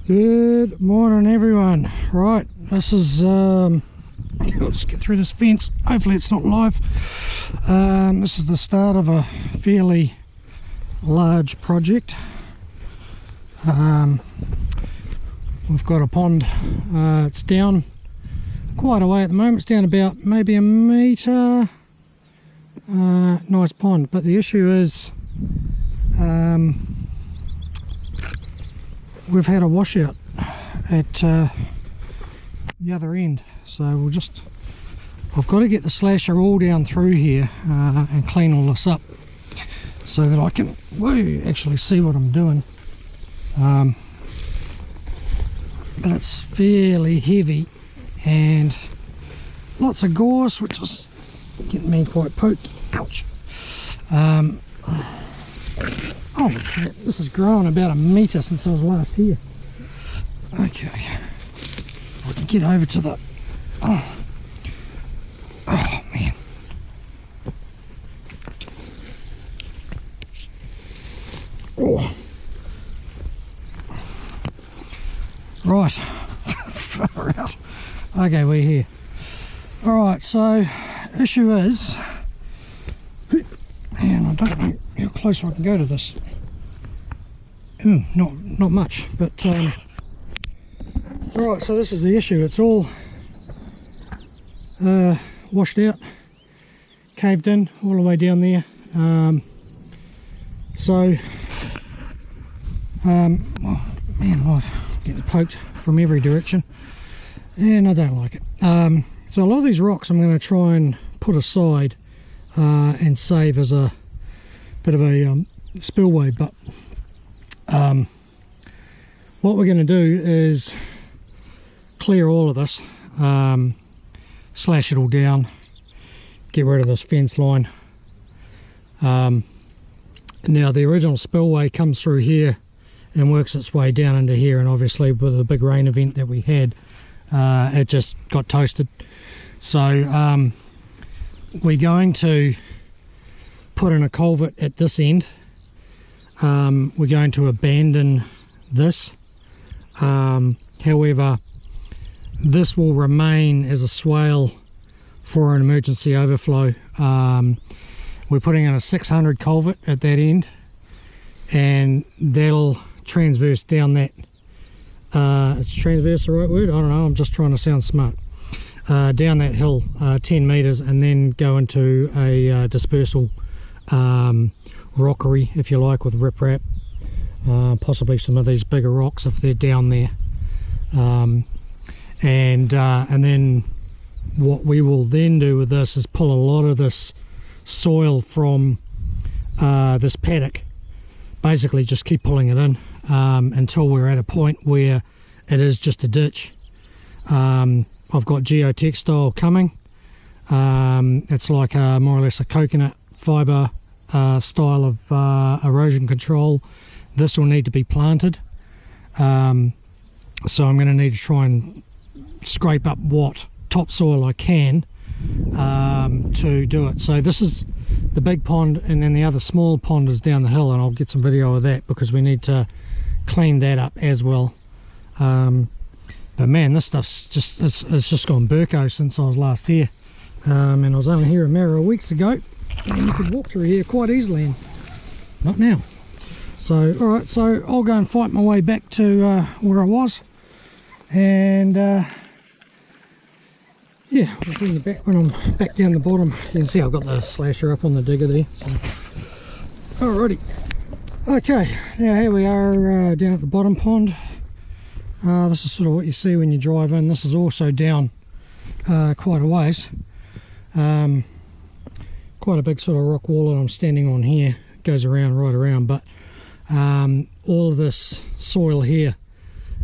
Good morning, everyone. Right, this is I'll just get through this fence. Hopefully it's not live. This is the start of a fairly large project. We've got a pond. It's down quite a way at the moment. It's down about maybe a metre. Nice pond, but the issue is we've had a washout at the other end, so I've got to get the slasher all down through here and clean all this up so that I can actually see what I'm doing. But it's fairly heavy and lots of gorse, which is getting me quite poked. Ouch. Oh, this has grown about a metre since I was last here. Okay, I can get over to the... Oh man. Oh. Right. Far out. Okay, we're here. Alright, so issue is... Man, I don't know how close I can go to this. Not much, but alright, so this is the issue. It's all washed out, caved in all the way down there. Well, man, I'm getting poked from every direction and I don't like it. So a lot of these rocks I'm going to try and put aside and save as a bit of a spillway, but what we're going to do is clear all of this, slash it all down, get rid of this fence line. Now the original spillway comes through here and works its way down into here, and obviously with the big rain event that we had, it just got toasted. So we're going to put in a culvert at this end. We're going to abandon this. However, this will remain as a swale for an emergency overflow. We're putting in a 600 culvert at that end, and that'll transverse down that. Is transverse the right word? I don't know, I'm just trying to sound smart. Down that hill 10 metres, and then go into a dispersal rockery, if you like, with riprap, possibly some of these bigger rocks if they're down there, and then what we will then do with this is pull a lot of this soil from this paddock, basically just keep pulling it in until we're at a point where it is just a ditch. I've got geotextile coming. It's like more or less a coconut fibre style of erosion control. This will need to be planted, so I'm going to need to try and scrape up what topsoil I can to do it. So this is the big pond, and then the other small pond is down the hill, and I'll get some video of that because we need to clean that up as well. But man, this stuff's just it's just gone burko since I was last here, and I was only here a matter of weeks ago, and you could walk through here quite easily, and not now. So alright, so I'll go and fight my way back to where I was, and yeah, I'll bring you back when I'm back down the bottom. You can see I've got the slasher up on the digger there. So. Alrighty, okay, now here we are down at the bottom pond. This is sort of what you see when you drive in. This is also down quite a ways. Quite a big sort of rock wall that I'm standing on here. It goes around, right around, but all of this soil here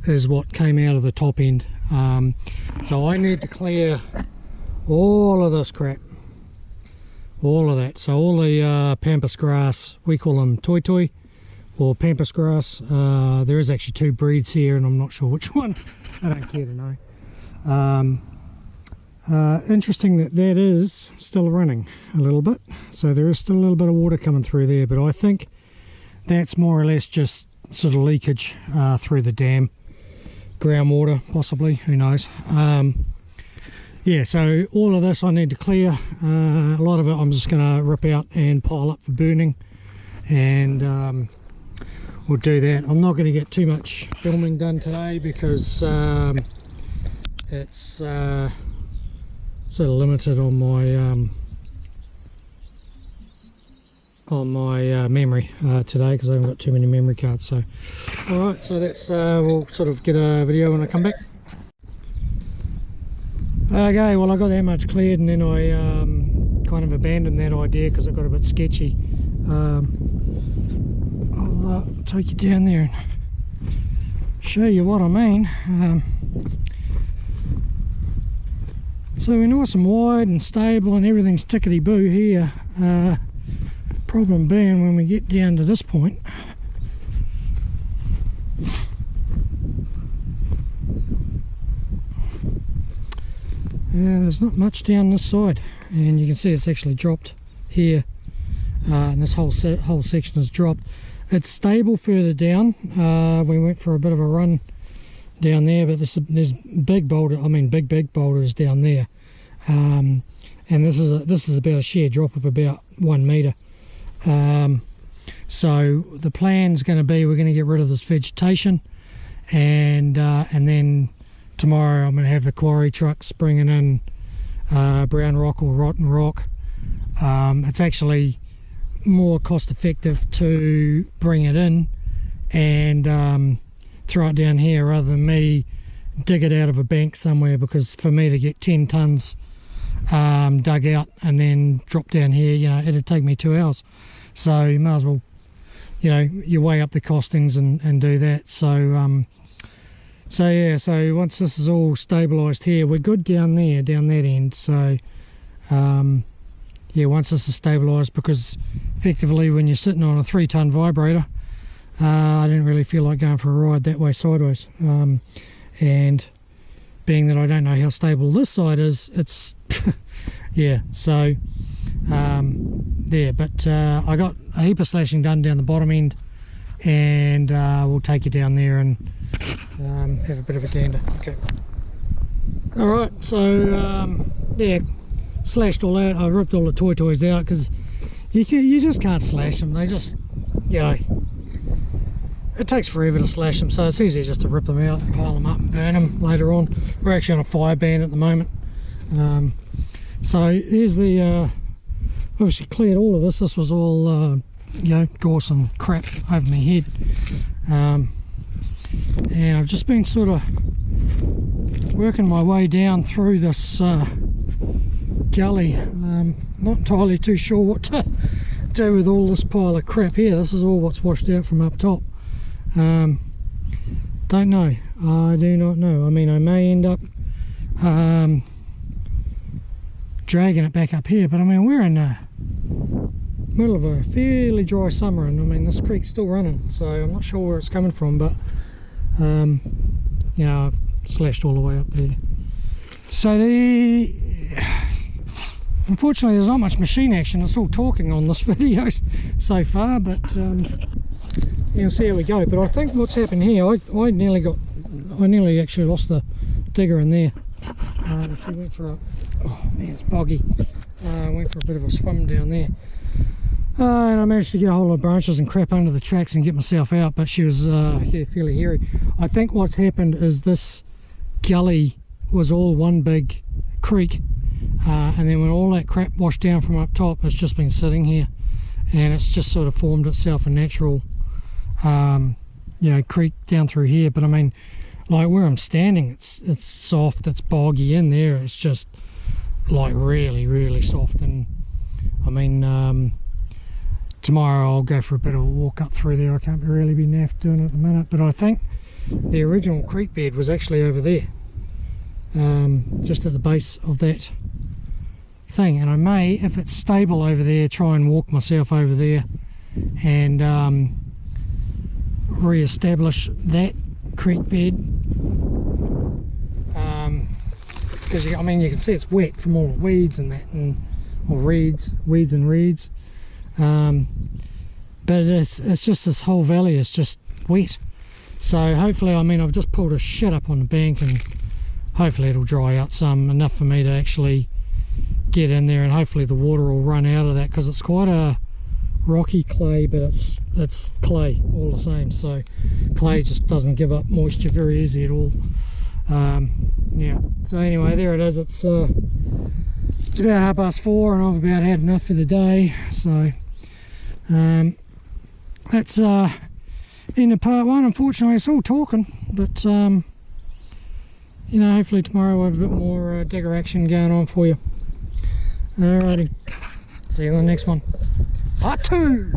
is what came out of the top end. So I need to clear all of this crap, all of that. So all the pampas grass, we call them toi or pampas grass. There is actually two breeds here and I'm not sure which one. I don't care to know. Interesting that is still running a little bit, so there is still a little bit of water coming through there, but I think that's more or less just sort of leakage through the dam, groundwater possibly, who knows. Yeah, so all of this I need to clear. A lot of it I'm just going to rip out and pile up for burning, and we'll do that. I'm not going to get too much filming done today because it's sort of limited on my memory today, because I haven't got too many memory cards. So alright, so that's we'll sort of get a video when I come back. Okay, well I got that much cleared and then I kind of abandoned that idea because it got a bit sketchy. I'll take you down there and show you what I mean. So we're nice and wide and stable and everything's tickety-boo here. Problem being when we get down to this point, there's not much down this side, and you can see it's actually dropped here, and this whole section has dropped. It's stable further down. We went for a bit of a run down there, but there's big boulders down there, and this is about a sheer drop of about 1 metre. So the plan's going to be we're going to get rid of this vegetation, and then tomorrow I'm going to have the quarry trucks bringing in brown rock or rotten rock. It's actually more cost effective to bring it in and throw it down here rather than me dig it out of a bank somewhere, because for me to get 10 tons dug out and then drop down here, you know, it'd take me 2 hours. So you might as well, you know, you weigh up the costings and do that. So so yeah, so once this is all stabilised here, we're good down there, down that end. So yeah, once this is stabilised, because effectively when you're sitting on a 3-ton vibrator, I didn't really feel like going for a ride that way sideways, and being that I don't know how stable this side is, it's yeah, so there, but I got a heap of slashing done down the bottom end, and we'll take you down there and have a bit of a gander. Okay, alright, so yeah, slashed all out. I ripped all the toys out because you just can't slash them. They just, you know, it takes forever to slash them, so it's easier just to rip them out, pile them up and burn them later on. We're actually on a fire ban at the moment. So here's the obviously cleared all of this. This was all you know, gorse and crap over my head, and I've just been sort of working my way down through this gully. Not entirely too sure what to do with all this pile of crap here. This is all what's washed out from up top. Don't know. I do not know. I mean, I may end up dragging it back up here, but I mean, we're in the middle of a fairly dry summer, and I mean, this creek's still running, so I'm not sure where it's coming from, but you know, I've slashed all the way up there. So unfortunately there's not much machine action. It's all talking on this video so far, but yeah, we'll see how we go. But I think what's happened here, I nearly actually lost the digger in there. She went for a, oh man, it's boggy. Went for a bit of a swim down there, and I managed to get a whole lot of branches and crap under the tracks and get myself out, but she was yeah, fairly hairy. I think what's happened is this gully was all one big creek, and then when all that crap washed down from up top, it's just been sitting here, and it's just sort of formed itself a natural you know, creek down through here. But I mean, like where I'm standing, it's soft, it's boggy in there. It's just like really soft. And I mean, tomorrow I'll go for a bit of a walk up through there. I can't really be naffed doing it at the minute, but I think the original creek bed was actually over there, just at the base of that thing. And I may, if it's stable over there, try and walk myself over there and re-establish that creek bed, because I mean, you can see it's wet from all the weeds and that, or weeds and reeds, but it's just, this whole valley is just wet. So hopefully, I mean, I've just pulled a shit up on the bank, and hopefully it'll dry out some, enough for me to actually get in there, and hopefully the water will run out of that, because it's quite a rocky clay, but it's clay all the same. So clay just doesn't give up moisture very easy at all. Yeah, so anyway, there it is. It's about 4:30 and I've about had enough for the day. So that's end of part one. Unfortunately, it's all talking, but you know, hopefully tomorrow we'll have a bit more digger action going on for you. Alrighty, see you on the next one. Part 2.